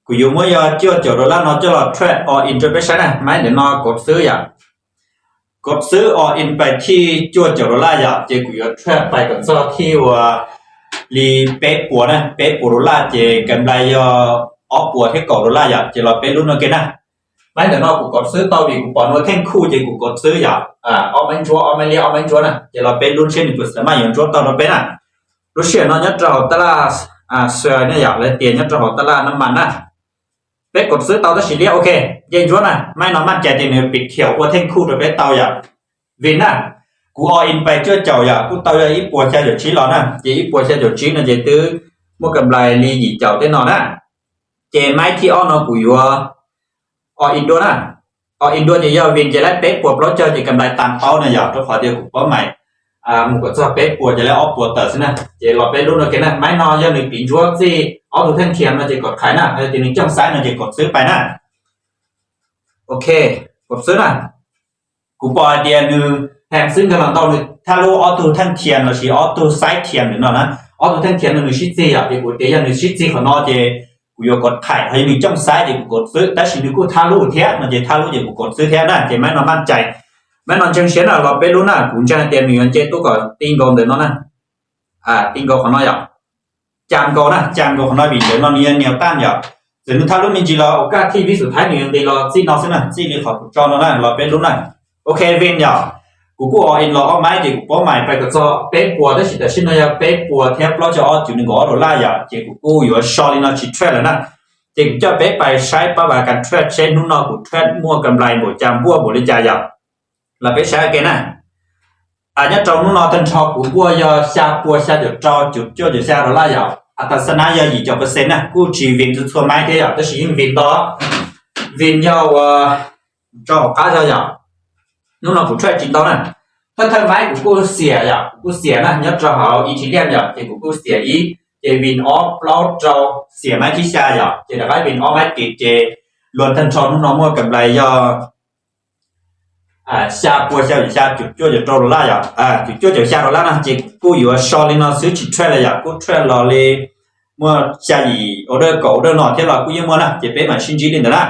กูอยู่มื้อยอจ่อจดละเนาะจ่อ trade or intervention นะหมายถึงเนาะกดซื้ออย่างกดซื้อ or in ไปที่จ่อจดละอย่างเจกูอยู่ trade ไปกันซอที่ว่าลีเป๊ะปัวนะเป๊ะปัวดอลลาร์เจกำไรยออปัวที่กอดอลลาร์อย่างเจเราเป็นรุ่นโอเคนะหมายถึงเนาะกูกดซื้อต่อวีกูปอนว่าแท่งคู่เจกูกดซื้ออย่างเอามันจัวเอามันเลียเอามันจัวนะเจเราเป็นรุ่นเช่นกูสามารถอย่างจัวต่อเราเป็นน่ะรู้เชื่อเนาะยัดเราตลาดเสือเนี่ยอยากเลยเตียนยัดเราตลาดน้ำมันนะเป๊ะกดซื้อเตาตะสิเลียโอเคเย็นจัวน่ะไม่นอนมั่นใจเจเนี่ยปิดเขียวว่าแท่งคู่ตัวเป็นเตาอย่างวินน่ะกูall in ไปจ่อเจ้าอย่ากูเตาอย่าอีปัวแค่จดชี้หรอนะเจอีปัวแค่จดชี้นะเจตื้อมั่วกำไรลีหยีเจ้าได้นอนนะเจไม้ที่อ้อนอกูอยู่all in ด้วยนะall in ด้วยจะย่อวินจะได้เป๊ะปัวเพราะเจ้าจะกำไรตามเป้านะอย่าตัวขอเดียวกูป้อใหม่มึงก็จะเป๊ะปัวจะแล้วออปัวเตอร์ซินะเจรอเป๊ะรุ่นโอเคนะไม้นอนอย่าหนึ่งปีจั่วสิเอาตัวแท่งเทียนมาจะกดขายนะแล้วทีนึงจ้องซ้ายนะจะกดซื้อไปนะโอเคกดซื้อนะกูปอเดียนึงแถมซึ่งกำลังต้องถ้ารู้ออโต้แท่งเทียนเราสิออโต้ไซด์เทียนเนาะนะออโต้แท่งเทียนนึงชิดซี่อ่ะเดี๋ยวกูเดี๋ยวนึงชิดซี่ของนอเจกูยกดขายให้มีจ้องซ้ายเดี๋ยวกูกดซื้อแต่สินึงกูถ้ารู้เทียมันจะถ้ารู้เดี๋ยวกูกดซื้อเทียนะเจไม่นอนมั่นใจไม่นอนเชิงเฉียนอ่ะเราไปรู้นะกูจะเตรียมเงินเจตู้ก็ติ้งกองเดินเนาะนะติ้งกองของนออ่ะจามกองนะจามกองของนอบีเดี๋ยวนอนี้แนวต้านอ่ะส่วนถ้ารู้มีจีเราโอกาสที่วิสุดท้าย1เดี๋ยวเราซี่นอซินะซี่นี่ขอจอเนาะนะเราไปรู้นะโอเควินอ่ะกูกูall in รอเอาไม้ดิกูป้อหมายไปก็จะเป๊ะปัวได้สิแต่ชิ้นน่ะเป๊ะปัวแทบเราจะเอาจุด1ดอลลาร์อย่าเจกูอยู่ว่า short นี่นะชิเทรดแล้วนะเจกูจะเป๊ะไปใช้ปะว่าการเทรดเช่นนู่นเนาะกูเทรดมั่วกำไรบ่จำบัวบ่ได้จ่ายอย่าแล้วไปใช้กันนะเนี่ยตรงนู่นเนาะทันชอบกูบัวยาชาปัวชาจะจอจุดจ่อจะชาดอลลาร์อย่าอัตราสนายา20%นะกูชีวินจะทั่วไม้เท่าแต่สิวินต่อวินยาวจอก้าจะอย่านู่นเราผู้ช่วยจริงตอนนั้นถ้าทำไมกูเสียอย่างกูเสียนะยัดจะหาอีทีเรียมอย่างเจกูเสียอีเจวินออฟเราจะเสียไหมที่ชาอย่างเจได้วินออฟไหมติดเจล้วนทันชอนน้องมั่วกับไรย่อชาปัวชาอยู่ชาจุดจ่อจะดอลลาร์อย่างจุดจ่อจะชาดอลลาร์นะเจกูอยู่ชอลินซื้อชิดเทรดเลยอย่างกูเทรดรอเลยเมื่อชาอีออเดอร์เก่าออเดอร์นอที่เรากูยังมั่วนะเจเป็นเหมือนชินจีลินเด้อนะ